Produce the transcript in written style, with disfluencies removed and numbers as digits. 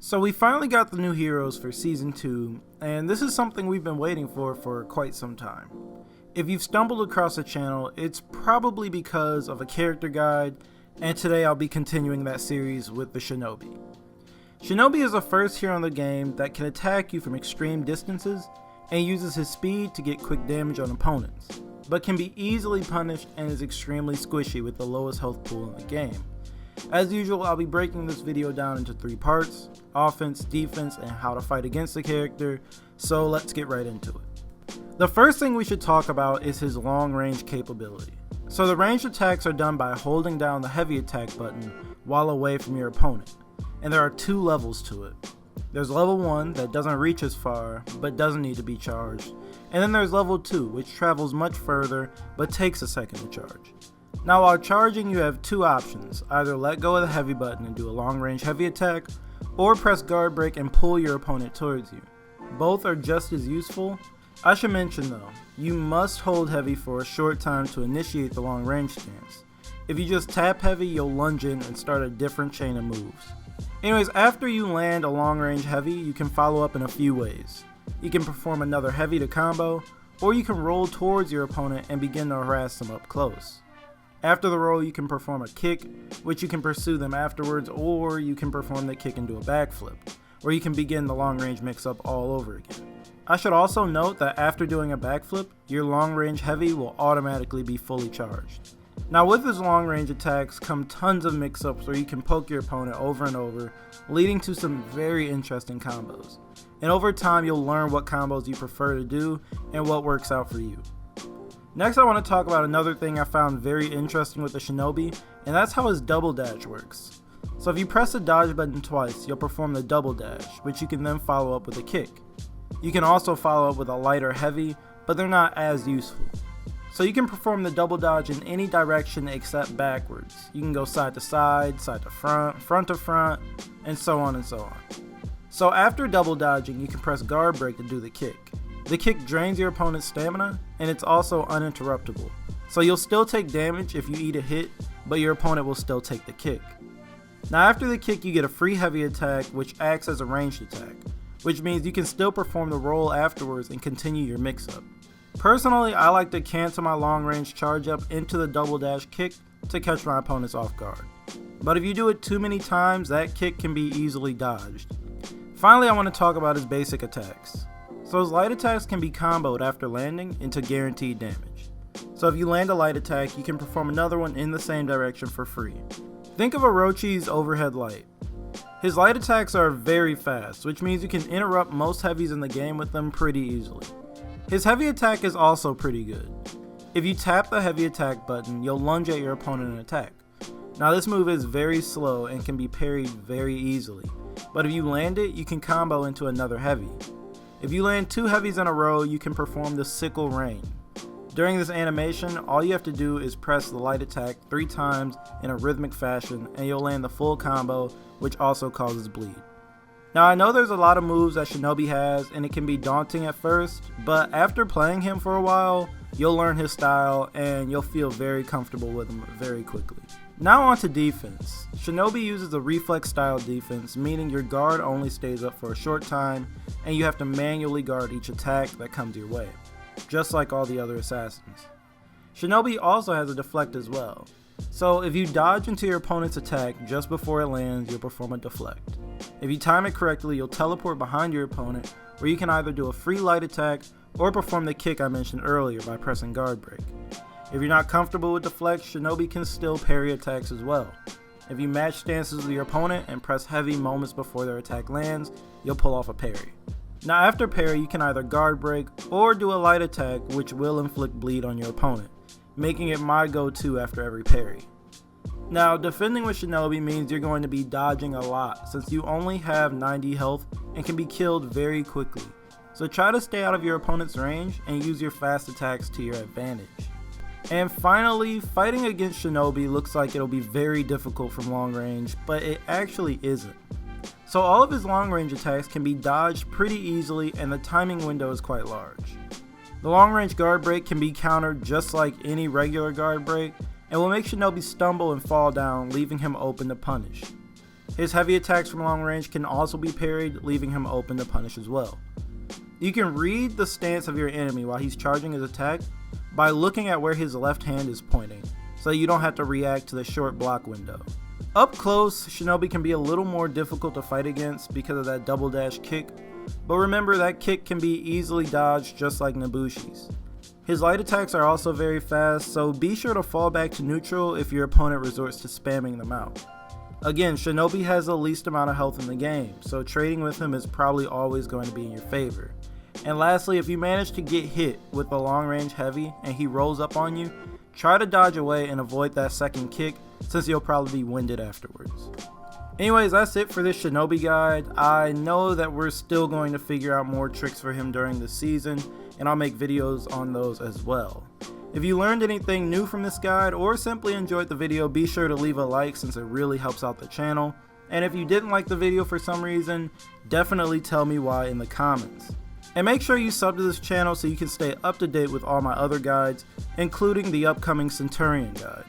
So we finally got the new heroes for Season 2, and this is something we've been waiting for quite some time. If you've stumbled across the channel, it's probably because of a character guide, and today I'll be continuing that series with the Shinobi. Shinobi is the first hero in the game that can attack you from extreme distances and uses his speed to get quick damage on opponents, but can be easily punished and is extremely squishy with the lowest health pool in the game. As usual, I'll be breaking this video down into 3 parts: offense, defense, and how to fight against the character, so let's get right into it. The first thing we should talk about is his long range capability. So the ranged attacks are done by holding down the heavy attack button while away from your opponent, and there are 2 levels to it. There's level 1 that doesn't reach as far, but doesn't need to be charged, and then there's level 2 which travels much further, but takes a second to charge. Now while charging, you have 2 options: either let go of the heavy button and do a long range heavy attack, or press guard break and pull your opponent towards you. Both are just as useful. I should mention though, you must hold heavy for a short time to initiate the long range stance. If you just tap heavy, you'll lunge in and start a different chain of moves. Anyways, after you land a long range heavy, you can follow up in a few ways. You can perform another heavy to combo, or you can roll towards your opponent and begin to harass them up close. After the roll, you can perform a kick, which you can pursue them afterwards, or you can perform the kick and do a backflip, where you can begin the long range mix up all over again. I should also note that after doing a backflip, your long range heavy will automatically be fully charged. Now with his long range attacks come tons of mix ups where you can poke your opponent over and over, leading to some very interesting combos. And over time you'll learn what combos you prefer to do and what works out for you. Next, I want to talk about another thing I found very interesting with the Shinobi, and that's how his double dash works. So if you press the dodge button twice, you'll perform the double dash, which you can then follow up with a kick. You can also follow up with a light or heavy, but they're not as useful. So you can perform the double dodge in any direction except backwards. You can go side to side, side to front, front to front, and so on and so on. So after double dodging, you can press guard break to do the kick. The kick drains your opponent's stamina, and it's also uninterruptible. So you'll still take damage if you eat a hit, but your opponent will still take the kick. Now after the kick, you get a free heavy attack which acts as a ranged attack, which means you can still perform the roll afterwards and continue your mix up. Personally, I like to cancel my long range charge up into the double dash kick to catch my opponents off guard. But if you do it too many times, that kick can be easily dodged. Finally, I want to talk about his basic attacks. So his light attacks can be comboed after landing into guaranteed damage. So if you land a light attack, you can perform another one in the same direction for free. Think of Orochi's overhead light. His light attacks are very fast, which means you can interrupt most heavies in the game with them pretty easily. His heavy attack is also pretty good. If you tap the heavy attack button, you'll lunge at your opponent and attack. Now this move is very slow and can be parried very easily, but if you land it, you can combo into another heavy. If you land 2 heavies in a row, you can perform the sickle rain. During this animation, all you have to do is press the light attack 3 times in a rhythmic fashion and you'll land the full combo, which also causes bleed. Now I know there's a lot of moves that Shinobi has and it can be daunting at first, but after playing him for a while, you'll learn his style and you'll feel very comfortable with him very quickly. Now on to defense. Shinobi uses a Reflex Style defense, meaning your guard only stays up for a short time and you have to manually guard each attack that comes your way, just like all the other assassins. Shinobi also has a deflect as well. So if you dodge into your opponent's attack just before it lands, you'll perform a deflect. If you time it correctly, you'll teleport behind your opponent, where you can either do a free light attack or perform the kick I mentioned earlier by pressing guard break. If you're not comfortable with deflect, Shinobi can still parry attacks as well. If you match stances with your opponent and press heavy moments before their attack lands, you'll pull off a parry. Now after parry, you can either guard break or do a light attack which will inflict bleed on your opponent, making it my go-to after every parry. Now defending with Shinobi means you're going to be dodging a lot since you only have 90 health and can be killed very quickly. So try to stay out of your opponent's range and use your fast attacks to your advantage. And finally, fighting against Shinobi looks like it'll be very difficult from long range, but it actually isn't. So all of his long range attacks can be dodged pretty easily and the timing window is quite large. The long range guard break can be countered just like any regular guard break and will make Shinobi stumble and fall down, leaving him open to punish. His heavy attacks from long range can also be parried, leaving him open to punish as well. You can read the stance of your enemy while he's charging his attack by looking at where his left hand is pointing, so you don't have to react to the short block window. Up close, Shinobi can be a little more difficult to fight against because of that double dash kick, but remember that kick can be easily dodged just like Nobushi's. His light attacks are also very fast, so be sure to fall back to neutral if your opponent resorts to spamming them out. Again, Shinobi has the least amount of health in the game, so trading with him is probably always going to be in your favor. And lastly, if you manage to get hit with a long range heavy and he rolls up on you, try to dodge away and avoid that second kick since you'll probably be winded afterwards. Anyways, that's it for this Shinobi guide. I know that we're still going to figure out more tricks for him during the season, and I'll make videos on those as well. If you learned anything new from this guide or simply enjoyed the video, be sure to leave a like since it really helps out the channel. And if you didn't like the video for some reason, definitely tell me why in the comments. And make sure you sub to this channel so you can stay up to date with all my other guides, including the upcoming Centurion guide.